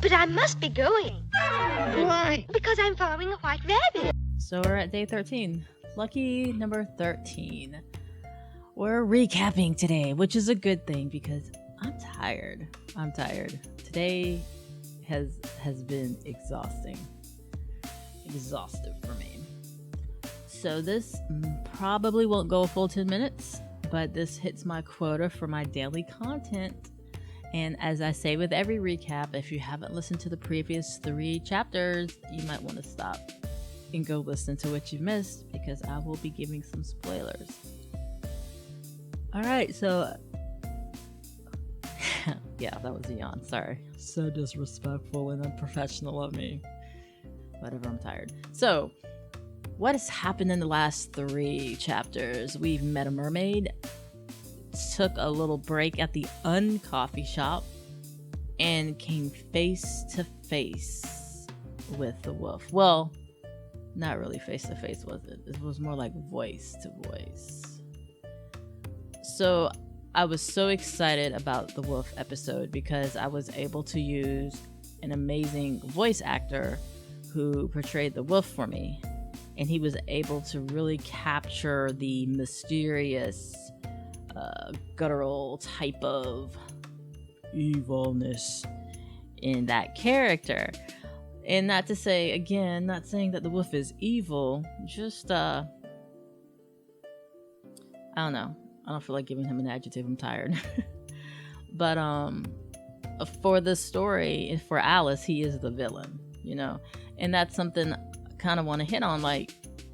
But I must be going. Why? Because I'm following a white rabbit. So we're at day 13. Lucky number 13. We're recapping today, which is a good thing because I'm tired. Today has been exhaustive for me. So this probably won't go a full 10 minutes, but this hits my quota for my daily content. And as I say with every recap, if you haven't listened to the previous 3 chapters, you might want to stop and go listen to what you've missed because I will be giving some spoilers. All right, so yeah, that was a yawn. Sorry. So disrespectful and unprofessional of me. Whatever, I'm tired. So, what has happened in the last 3 chapters? We've met a mermaid, took a little break at the coffee shop, and came face to face with the wolf. Well, not really face to face, was it? It was more like voice to voice. So I was so excited about the wolf episode because I was able to use an amazing voice actor who portrayed the wolf for me. And he was able to really capture the mysterious, guttural type of evilness in that character. And not to say, again, not saying that the wolf is evil, just, I don't know. I don't feel like giving him an adjective. I'm tired. But for the story, for Alice, he is the villain, you know? And that's something I kind of want to hit on. Like,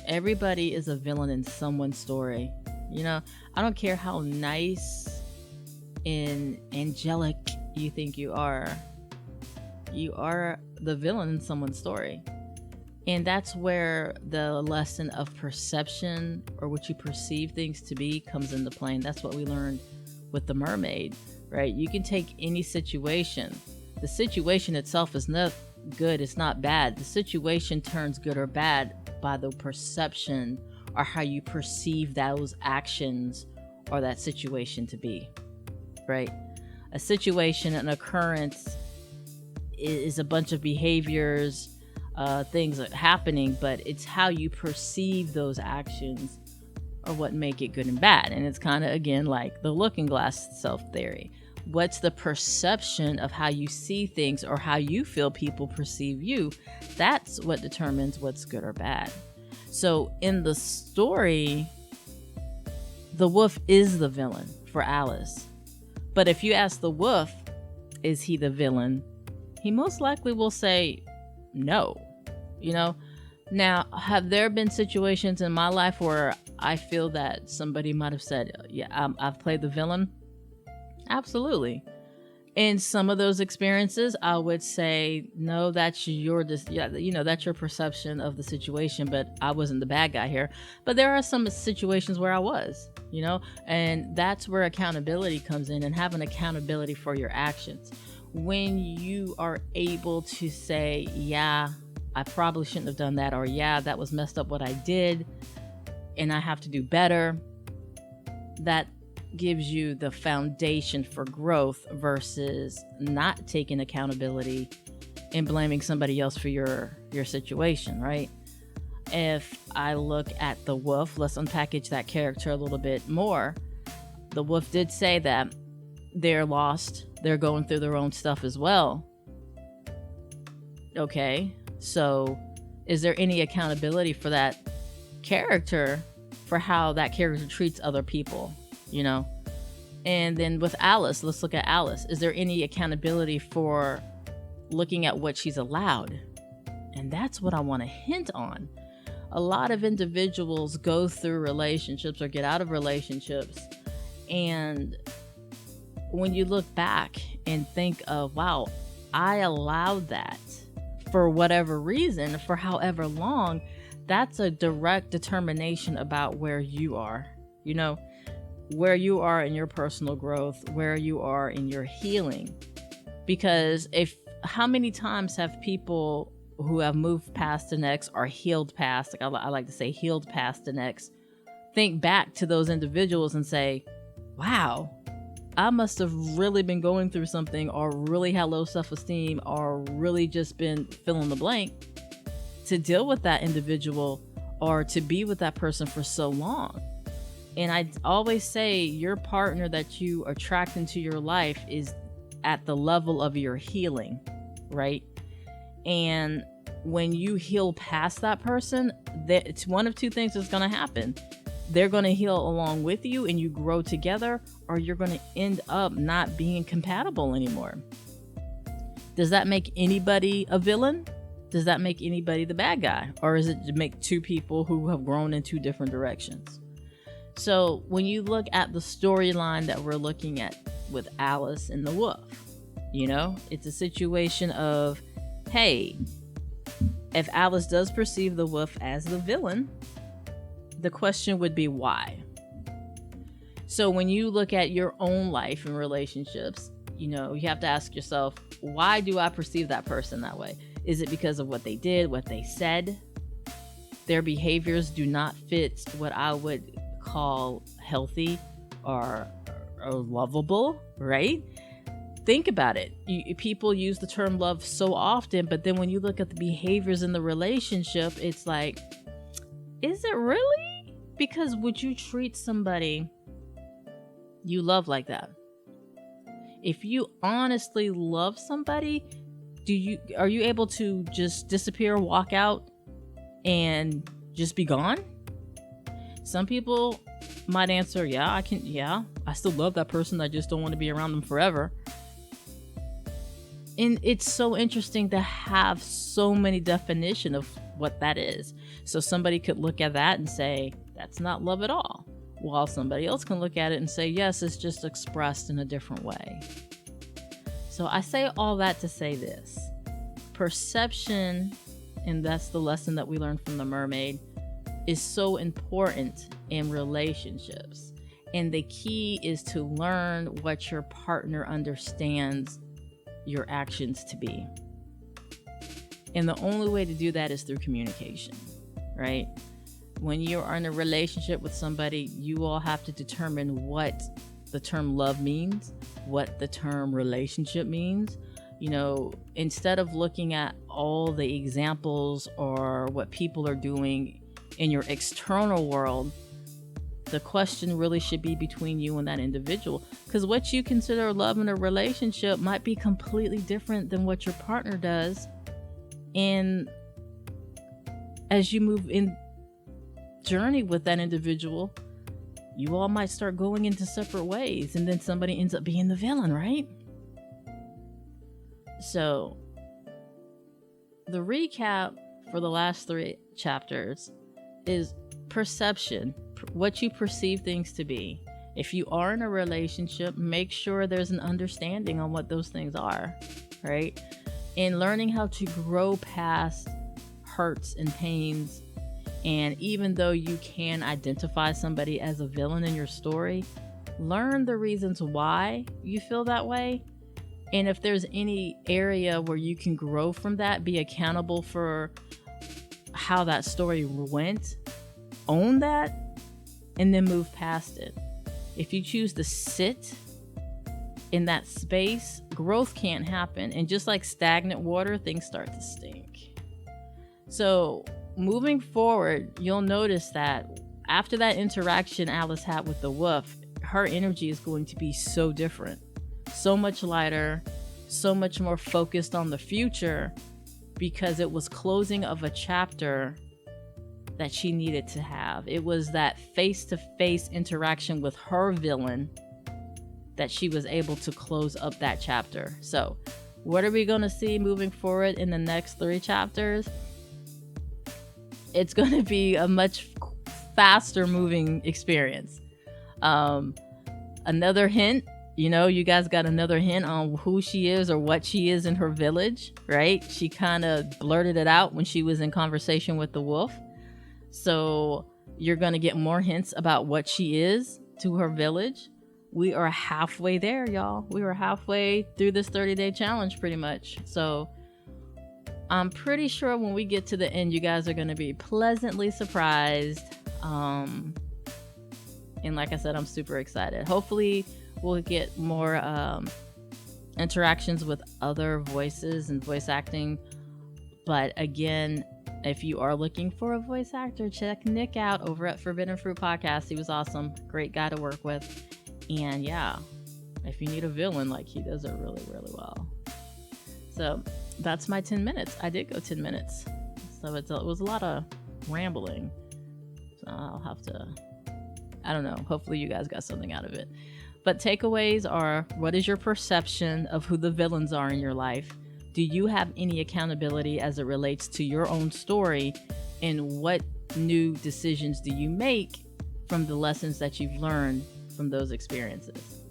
everybody is a villain in someone's story, you know? I don't care how nice and angelic you think you are the villain in someone's story. And that's where the lesson of perception, or what you perceive things to be, comes into play. And that's what we learned with the mermaid, right? You can take any situation. The situation itself is not good, it's not bad. The situation turns good or bad by the perception or how you perceive those actions or that situation to be, right? A situation, an occurrence, is a bunch of behaviors, things happening, but it's how you perceive those actions or what make it good and bad. And it's kind of, again, like the looking glass self theory. What's the perception of how you see things or how you feel people perceive you? That's what determines what's good or bad. So in the story, the wolf is the villain for Alice. But if you ask the wolf, is he the villain? He most likely will say no. You know, now, have there been situations in my life where I feel that somebody might have said, yeah, I've played the villain? Absolutely. In some of those experiences, I would say, no, that's that's your perception of the situation, but I wasn't the bad guy here. But there are some situations where I was, you know, and that's where accountability comes in, and having accountability for your actions. When you are able to say, yeah, I probably shouldn't have done that, or yeah, that was messed up what I did, and I have to do better, that gives you the foundation for growth versus not taking accountability and blaming somebody else for your situation, right? If I look at the wolf, let's unpackage that character a little bit more. The wolf did say that they're lost, they're going through their own stuff as well. Okay, so is there any accountability for that character for how that character treats other people, you know? And then with Alice, let's look at Alice. Is there any accountability for looking at what she's allowed? And that's what I want to hint on. A lot of individuals go through relationships or get out of relationships, and when you look back and think of, wow, I allowed that for whatever reason, for however long, that's a direct determination about where you are, you know, where you are in your personal growth, where you are in your healing. Because how many times have people who have moved past an ex or healed past, like I like to say healed past an ex, think back to those individuals and say, wow, I must have really been going through something, or really had low self-esteem, or really just been fill in the blank to deal with that individual or to be with that person for so long. And I always say your partner that you attract into your life is at the level of your healing, right? And when you heal past that person, it's one of two things that's going to happen. They're going to heal along with you and you grow together, or you're going to end up not being compatible anymore. Does that make anybody a villain? Does that make anybody the bad guy? Or is it to make two people who have grown in two different directions? So when you look at the storyline that we're looking at with Alice and the wolf, it's a situation of, hey, if Alice does perceive the wolf as the villain, the question would be why? So when you look at your own life and relationships, you have to ask yourself, why do I perceive that person that way? Is it because of what they did, what they said? Their behaviors do not fit what I would call healthy or lovable, right? Think about it. People use the term love so often, but then when you look at the behaviors in the relationship, it's like, is it really? Because would you treat somebody you love like that? If you honestly love somebody, are you able to just disappear, walk out, and just be gone? Some people might answer, yeah, I can. Yeah, I still love that person. I just don't want to be around them forever. And it's so interesting to have so many definitions of what that is. So somebody could look at that and say, that's not love at all. While somebody else can look at it and say, yes, it's just expressed in a different way. So I say all that to say this. Perception, and that's the lesson that we learned from the mermaid, is so important in relationships. And the key is to learn what your partner understands your actions to be. And the only way to do that is through communication, right? When you are in a relationship with somebody, you all have to determine what the term love means, what the term relationship means. Instead of looking at all the examples or what people are doing in your external world, the question really should be between you and that individual. Because what you consider love in a relationship might be completely different than what your partner does. And as you move in journey with that individual, you all might start going into separate ways, and then somebody ends up being the villain, right? So the recap for the last 3 chapters is perception, what you perceive things to be. If you are in a relationship, make sure there's an understanding on what those things are, right? And learning how to grow past hurts and pains. And even though you can identify somebody as a villain in your story, learn the reasons why you feel that way. And if there's any area where you can grow from that, be accountable for how that story went, own that, and then move past it. If you choose to sit in that space, growth can't happen. And just like stagnant water, things start to stink. So moving forward, you'll notice that after that interaction Alice had with the wolf, her energy is going to be so different, so much lighter, so much more focused on the future, because it was closing of a chapter that she needed to have. It was that face-to-face interaction with her villain that she was able to close up that chapter. So what are we going to see moving forward in the next 3 chapters? It's going to be a much faster moving experience. Another hint, you guys got another hint on who she is or what she is in her village, right? She kind of blurted it out when she was in conversation with the wolf. So you're going to get more hints about what she is to her village. We are halfway there, y'all. We are halfway through this 30-day challenge pretty much. So I'm pretty sure when we get to the end, you guys are going to be pleasantly surprised. And like I said, I'm super excited. Hopefully we'll get more interactions with other voices and voice acting. But again, if you are looking for a voice actor, check Nick out over at Forbidden Fruit Podcast. He was awesome. Great guy to work with. And yeah, if you need a villain, like, he does it really, really well. So that's my 10 minutes. I did go 10 minutes. So it was a lot of rambling. So I'll have to, I don't know. Hopefully you guys got something out of it. But takeaways are, what is your perception of who the villains are in your life? Do you have any accountability as it relates to your own story? And what new decisions do you make from the lessons that you've learned from those experiences?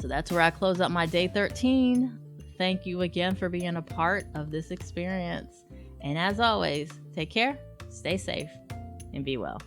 So that's where I close out my day 13. Thank you again for being a part of this experience. And as always, take care, stay safe, and be well.